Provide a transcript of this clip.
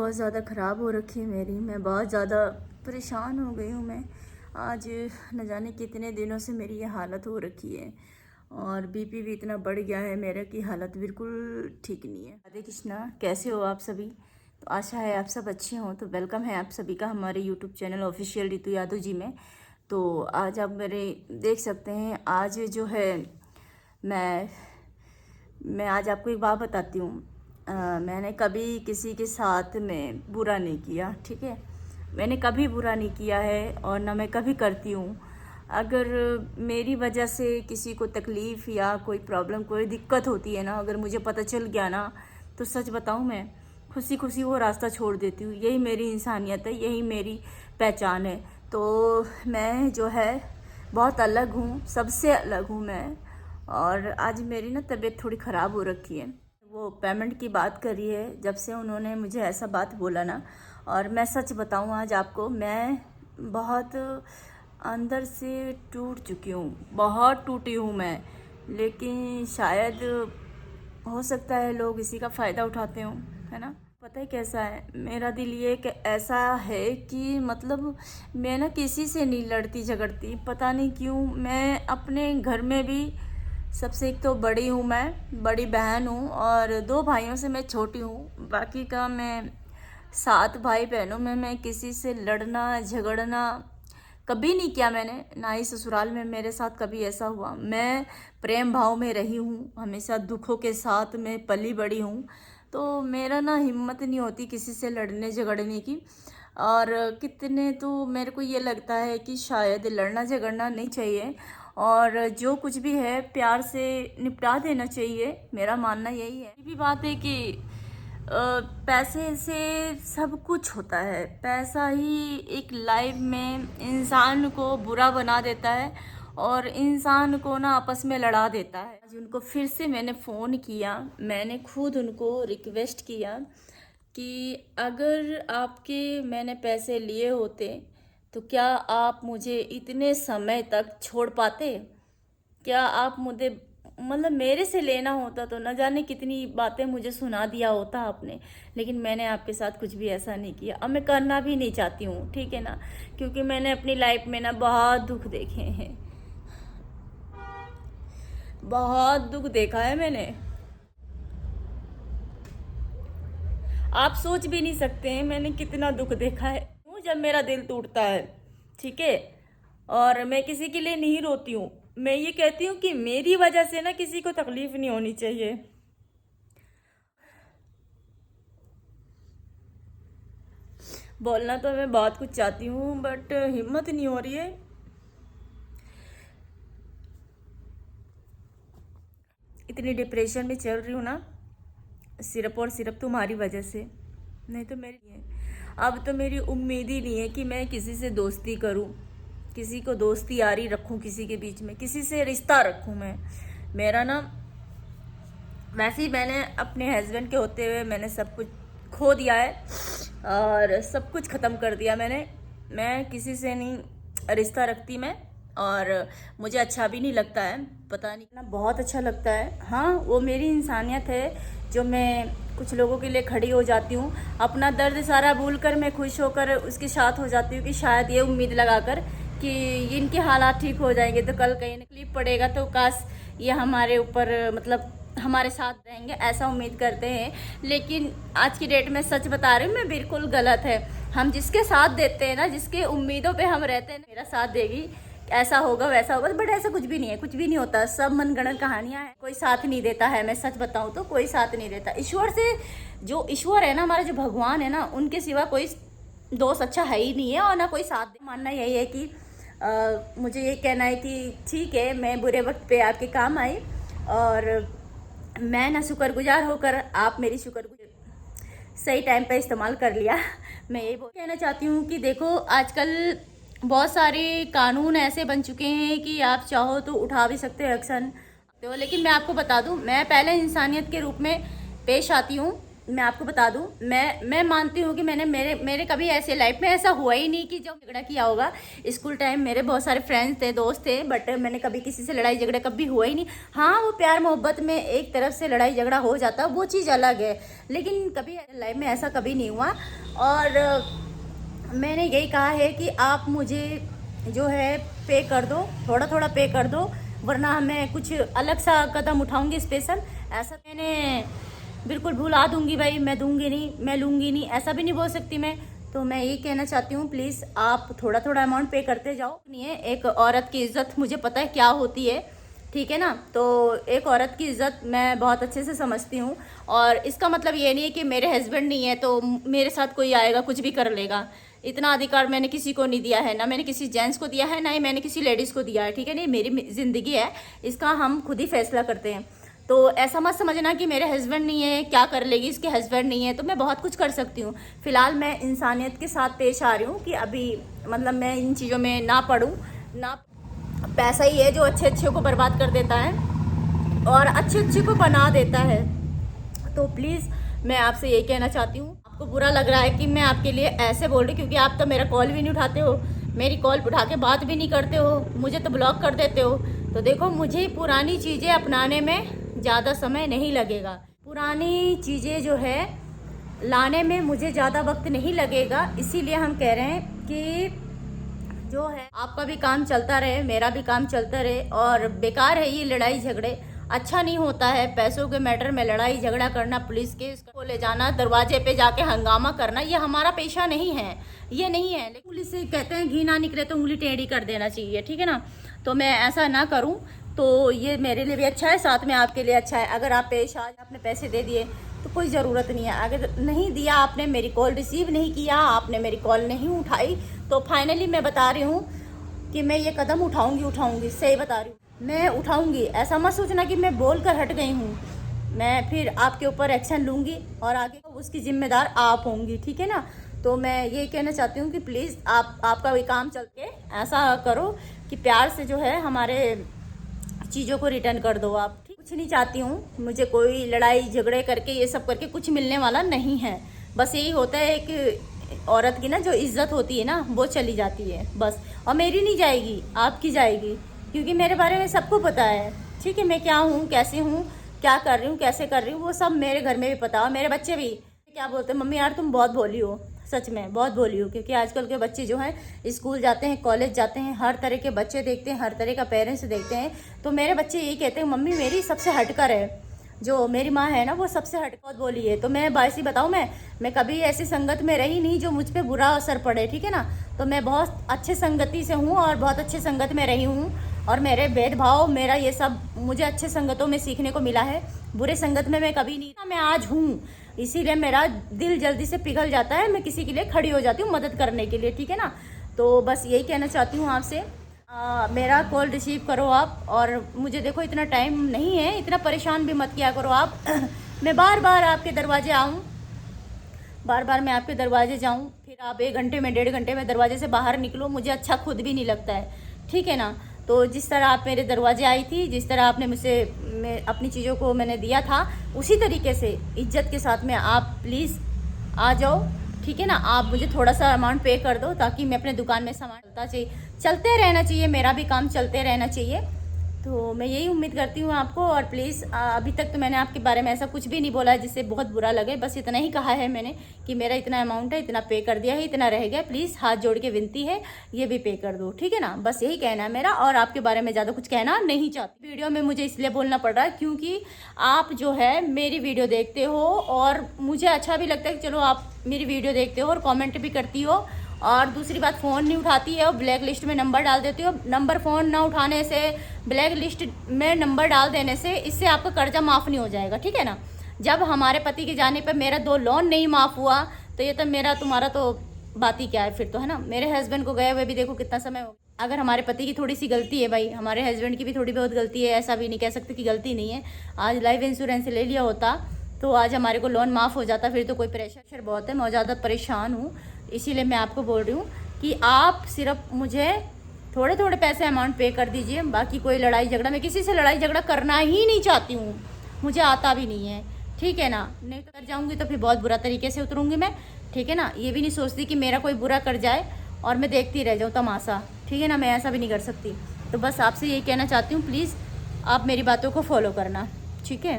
बहुत ज़्यादा ख़राब हो रखी है मेरी। मैं बहुत ज़्यादा परेशान हो गई हूँ। मैं आज न जाने कितने दिनों से मेरी ये हालत हो रखी है और बीपी भी इतना बढ़ गया है मेरा कि हालत बिल्कुल ठीक नहीं है। राधे कृष्णा, कैसे हो आप सभी? तो आशा है आप सब अच्छे हों। तो वेलकम है आप सभी का हमारे YouTube channel official Ritu Yadav ji में। तो आज आप मेरे देख सकते हैं, आज जो है मैं आज आपको एक बात बताती हूँ। मैंने कभी किसी के साथ में बुरा नहीं किया, ठीक है। मैंने कभी बुरा नहीं किया है और ना मैं कभी करती हूँ। अगर मेरी वजह से किसी को तकलीफ़ या कोई प्रॉब्लम, कोई दिक्कत होती है ना, अगर मुझे पता चल गया ना, तो सच बताऊँ, मैं खुशी खुशी वो रास्ता छोड़ देती हूँ। यही मेरी इंसानियत है, यही मेरी पहचान है। तो मैं जो है बहुत अलग हूँ, सबसे अलग हूँ मैं। और आज मेरी ना तबीयत थोड़ी ख़राब हो रखी है। वो पेमेंट की बात करी है, जब से उन्होंने मुझे ऐसा बात बोला ना, और मैं सच बताऊं आज आपको, मैं बहुत अंदर से टूट चुकी हूँ, बहुत टूटी हूँ मैं। लेकिन शायद हो सकता है लोग इसी का फ़ायदा उठाते हों, है ना। पता है कैसा है मेरा दिल, ये कि ऐसा है कि मतलब मैं ना किसी से नहीं लड़ती झगड़ती, पता नहीं क्यों। मैं अपने घर में भी सबसे एक तो बड़ी हूँ, मैं बड़ी बहन हूँ और 2 भाइयों से मैं छोटी हूँ। बाकी का मैं 7 भाई बहनों में मैं किसी से लड़ना झगड़ना कभी नहीं किया मैंने, ना ही ससुराल में मेरे साथ कभी ऐसा हुआ। मैं प्रेम भाव में रही हूँ, हमेशा दुखों के साथ में पली बड़ी हूँ। तो मेरा ना हिम्मत नहीं होती किसी से लड़ने झगड़ने की। और कितने तो मेरे को ये लगता है कि शायद लड़ना झगड़ना नहीं चाहिए और जो कुछ भी है प्यार से निपटा देना चाहिए। मेरा मानना यही है। ये भी बात है कि पैसे से सब कुछ होता है। पैसा ही एक लाइफ में इंसान को बुरा बना देता है और इंसान को ना आपस में लड़ा देता है। आज उनको फिर से मैंने फ़ोन किया, मैंने खुद उनको रिक्वेस्ट किया कि अगर आपके मैंने पैसे लिए होते तो क्या आप मुझे इतने समय तक छोड़ पाते? क्या आप मुझे मतलब मेरे से लेना होता तो न जाने कितनी बातें मुझे सुना दिया होता आपने। लेकिन मैंने आपके साथ कुछ भी ऐसा नहीं किया, अब मैं करना भी नहीं चाहती हूँ, ठीक है ना। क्योंकि मैंने अपनी लाइफ में ना बहुत दुख देखे हैं, बहुत दुख देखा है मैंने। आप सोच भी नहीं सकते हैं मैंने कितना दुख देखा है। जब मेरा दिल टूटता है, ठीक है, और मैं किसी के लिए नहीं रोती हूँ, मैं ये कहती हूँ कि मेरी वजह से ना किसी को तकलीफ नहीं होनी चाहिए। बोलना तो मैं बहुत कुछ चाहती हूँ बट हिम्मत नहीं हो रही है। इतनी डिप्रेशन में चल रही हूँ ना, सिर्फ और सिर्फ तुम्हारी वजह से, नहीं तो मेरी नहीं है। अब तो मेरी उम्मीद ही नहीं है कि मैं किसी से दोस्ती करूं, किसी को दोस्ती यारी रखूं, किसी के बीच में किसी से रिश्ता रखूं मैं। मेरा ना वैसे ही मैंने अपने हस्बैंड के होते हुए मैंने सब कुछ खो दिया है और सब कुछ ख़त्म कर दिया मैंने। मैं किसी से नहीं रिश्ता रखती मैं, और मुझे अच्छा भी नहीं लगता है, पता नहीं ना, बहुत अच्छा लगता है। हाँ, वो मेरी इंसानियत है जो मैं कुछ लोगों के लिए खड़ी हो जाती हूँ, अपना दर्द सारा भूल कर मैं खुश होकर उसके साथ हो जाती हूँ कि शायद ये उम्मीद लगाकर कि इनके हालात ठीक हो जाएंगे तो कल कहीं तकलीफ पड़ेगा तो काश ये हमारे ऊपर मतलब हमारे साथ रहेंगे, ऐसा उम्मीद करते हैं। लेकिन आज की डेट में सच बता रही हूँ मैं, बिल्कुल गलत है। हम जिसके साथ देते हैं ना, जिसके उम्मीदों पे हम रहते हैं, मेरा साथ देगी, ऐसा होगा वैसा होगा, बट ऐसा कुछ भी नहीं है, कुछ भी नहीं होता, सब मनगढ़ंत कहानियाँ हैं। कोई साथ नहीं देता है, मैं सच बताऊँ तो कोई साथ नहीं देता। ईश्वर से, जो ईश्वर है ना, हमारा जो भगवान है ना, उनके सिवा कोई दोस्त अच्छा है ही नहीं है और ना कोई साथ। मानना यही है कि मुझे ये कहना है कि ठीक है, मैं बुरे वक्त पे आपके काम आई और मैं ना शुक्रगुजार होकर आप मेरी शुक्रगुजार सही टाइम पे इस्तेमाल कर लिया। मैं ये कहना चाहती हूँ कि देखो, आजकल बहुत सारे कानून ऐसे बन चुके हैं कि आप चाहो तो उठा भी सकते हो एक्शन। तो लेकिन मैं आपको बता दूँ, मैं पहले इंसानियत के रूप में पेश आती हूँ, मैं आपको बता दूं, मैं मानती हूँ कि मेरे कभी ऐसे लाइफ में ऐसा हुआ ही नहीं कि जो झगड़ा किया होगा। स्कूल टाइम मेरे बहुत सारे फ्रेंड्स थे, दोस्त थे, बट मैंने कभी किसी से लड़ाई झगड़ा कभी हुआ ही नहीं। हाँ, वो प्यार मोहब्बत में एक तरफ से लड़ाई झगड़ा हो जाता, वो चीज़ अलग है, लेकिन कभी लाइफ में ऐसा कभी नहीं हुआ। और मैंने यही कहा है कि आप मुझे जो है पे कर दो, थोड़ा थोड़ा पे कर दो, वरना मैं कुछ अलग सा कदम उठाऊंगी स्पेशल। ऐसा मैंने बिल्कुल भुला दूंगी भाई, मैं दूंगी नहीं, मैं लूँगी नहीं, ऐसा भी नहीं बोल सकती मैं। तो मैं यही कहना चाहती हूँ, प्लीज़ आप थोड़ा थोड़ा अमाउंट पे करते जाओ। नहीं है, एक औरत की इज़्ज़त मुझे पता है क्या होती है, ठीक है ना। तो एक औरत की इज़्ज़त मैं बहुत अच्छे से समझती हूँ। और इसका मतलब ये नहीं है कि मेरे हस्बैंड नहीं है तो मेरे साथ कोई आएगा कुछ भी कर लेगा। इतना अधिकार मैंने किसी को नहीं दिया है, ना मैंने किसी जेंट्स को दिया है, ना ही मैंने किसी लेडीज़ को दिया है, ठीक है। नहीं, मेरी ज़िंदगी है, इसका हम खुद ही फैसला करते हैं। तो ऐसा मत समझना कि मेरे हस्बैंड नहीं है, क्या कर लेगी, इसके हस्बैंड नहीं है तो मैं बहुत कुछ कर सकती हूँ। फ़िलहाल मैं इंसानियत के साथ पेश आ रही हूँ कि अभी मतलब मैं इन चीज़ों में ना पढ़ूँ ना। पैसा ही है जो अच्छे अच्छे को बर्बाद कर देता है और अच्छे अच्छे को बना देता है। तो प्लीज़ मैं आपसे यही कहना चाहती हूँ। आपको बुरा लग रहा है कि मैं आपके लिए ऐसे बोल रही, क्योंकि आप तो मेरा कॉल भी नहीं उठाते हो, मेरी कॉल उठा के बात भी नहीं करते हो, मुझे तो ब्लॉक कर देते हो। तो देखो, मुझे पुरानी चीज़ें अपनाने में ज़्यादा समय नहीं लगेगा, पुरानी चीज़ें जो है लाने में मुझे ज़्यादा वक्त नहीं लगेगा। इसीलिए हम कह रहे हैं कि जो है आपका भी काम चलता रहे, मेरा भी काम चलता रहे। और बेकार है ये लड़ाई झगड़े, अच्छा नहीं होता है। पैसों के मैटर में लड़ाई झगड़ा करना, पुलिस केस को ले जाना, दरवाजे पे जाके हंगामा करना, ये हमारा पेशा नहीं है, ये नहीं है। लेकिन पुलिस से कहते हैं घी ना निकले तो उंगली टेढ़ी कर देना चाहिए, ठीक है ना। तो मैं ऐसा ना करूं तो ये मेरे लिए भी अच्छा है, साथ में आपके लिए अच्छा है। अगर आप पेश आज आपने पैसे दे दिए तो कोई ज़रूरत नहीं है, अगर नहीं दिया, आपने मेरी कॉल रिसीव नहीं किया, आपने मेरी कॉल नहीं उठाई, तो फाइनली मैं बता रही हूँ कि मैं ये कदम उठाऊंगी, सही बता रही हूँ, मैं उठाऊंगी। ऐसा मत सोचना कि मैं बोल कर हट गई हूँ, मैं फिर आपके ऊपर एक्शन लूँगी और आगे उसकी जिम्मेदार आप होंगी, ठीक है ना। तो मैं ये कहना चाहती हूँ कि प्लीज़ आपका भी काम चल के ऐसा करो कि प्यार से जो है हमारे चीज़ों को रिटर्न कर दो आप। कुछ नहीं चाहती हूँ, मुझे कोई लड़ाई झगड़े करके ये सब करके कुछ मिलने वाला नहीं है। बस यही होता है कि औरत की ना जो इज्जत होती है ना वो चली जाती है बस। और मेरी नहीं जाएगी, आपकी जाएगी, क्योंकि मेरे बारे में सबको पता है, ठीक है। मैं क्या हूँ, कैसे हूँ, क्या कर रही हूँ, कैसे कर रही हूँ, वो सब मेरे घर में भी पता है। मेरे बच्चे भी क्या बोलते हैं, मम्मी यार तुम बहुत भोली हो, सच में बहुत भोली हो। क्योंकि आजकल के बच्चे जो हैं स्कूल जाते हैं, कॉलेज जाते हैं, हर तरह के बच्चे देखते हैं, हर तरह का पेरेंट्स देखते हैं। तो मेरे बच्चे यही कहते हैं मम्मी मेरी सबसे हटकर है, जो मेरी माँ है ना वो सबसे हट बहुत बोली है। तो मैं बाइसी बताऊँ, मैं कभी ऐसी संगत में रही नहीं जो मुझ पर बुरा असर पड़े, ठीक है ना। तो मैं बहुत अच्छे संगति से हूँ और बहुत अच्छे संगत में रही हूँ, और मेरे भेदभाव, मेरा ये सब मुझे अच्छे संगतों में सीखने को मिला है, बुरे संगत में मैं कभी नहीं। मैं आज हूँ, इसीलिए मेरा दिल जल्दी से पिघल जाता है, मैं किसी के लिए खड़ी हो जाती हूँ मदद करने के लिए, ठीक है ना। तो बस यही कहना चाहती हूँ आपसे, मेरा कॉल रिसीव करो आप। और मुझे देखो इतना टाइम नहीं है, इतना परेशान भी मत किया करो आप। मैं बार बार आपके दरवाजे आऊँ, बार बार मैं आपके दरवाजे जाऊँ, फिर आप 1 घंटे में 1.5 घंटे में दरवाजे से बाहर निकलो, मुझे अच्छा खुद भी नहीं लगता है, ठीक है ना। तो जिस तरह आप मेरे दरवाजे आई थी, जिस तरह आपने मुझसे अपनी चीज़ों को मैंने दिया था, उसी तरीके से इज्जत के साथ में आप प्लीज़ आ जाओ, ठीक है ना। आप मुझे थोड़ा सा अमाउंट पे कर दो ताकि मैं अपने दुकान में सामान चलते रहना चाहिए, मेरा भी काम चलते रहना चाहिए। तो मैं यही उम्मीद करती हूँ आपको। और प्लीज़ अभी तक तो मैंने आपके बारे में ऐसा कुछ भी नहीं बोला है जिससे बहुत बुरा लगे, बस इतना ही कहा है मैंने कि मेरा इतना अमाउंट है, इतना पे कर दिया है, इतना रह गया, प्लीज़ हाथ जोड़ के विनती है ये भी पे कर दो, ठीक है ना। बस यही कहना है मेरा, और आपके बारे में ज़्यादा कुछ कहना नहीं चाहती। वीडियो में मुझे इसलिए बोलना पड़ रहा है क्योंकि आप जो है मेरी वीडियो देखते हो और मुझे अच्छा भी लगता है कि चलो आप मेरी वीडियो देखते हो और कॉमेंट भी करती हो। और दूसरी बात, फ़ोन नहीं उठाती है और ब्लैक लिस्ट में नंबर डाल देती हो। नंबर फ़ोन ना उठाने से, ब्लैक लिस्ट में नंबर डाल देने से, इससे आपका कर्जा माफ़ नहीं हो जाएगा, ठीक है ना। जब हमारे पति के जाने पर मेरा 2 लोन नहीं माफ़ हुआ तो ये तो मेरा तुम्हारा तो बात ही क्या है फिर, तो है ना। मेरे हस्बैंड को गए हुए भी देखो कितना समय हो। अगर हमारे पति की थोड़ी सी गलती है भाई, हमारे हस्बैंड की भी थोड़ी बहुत गलती है, ऐसा भी नहीं कह सकते कि गलती नहीं है। आज लाइफ इंश्योरेंस ले लिया होता तो आज हमारे को लोन माफ़ हो जाता, फिर तो कोई प्रेशर बहुत है, मैं ज़्यादा परेशान हूँ। इसीलिए मैं आपको बोल रही हूँ कि आप सिर्फ मुझे थोड़े थोड़े पैसे अमाउंट पे कर दीजिए। बाकी कोई लड़ाई झगड़ा, मैं किसी से लड़ाई झगड़ा करना ही नहीं चाहती हूँ, मुझे आता भी नहीं है, ठीक है ना। नहीं तो कर जाऊँगी तो फिर बहुत बुरा तरीके से उतरूँगी मैं, ठीक है ना। ये भी नहीं सोचती कि मेरा कोई बुरा कर जाए और मैं देखती रह जाऊँ तमाशा, ठीक है ना। मैं ऐसा भी नहीं कर सकती। तो बस आपसे यही कहना चाहती हूँ, प्लीज़ आप मेरी बातों को फॉलो करना, ठीक है।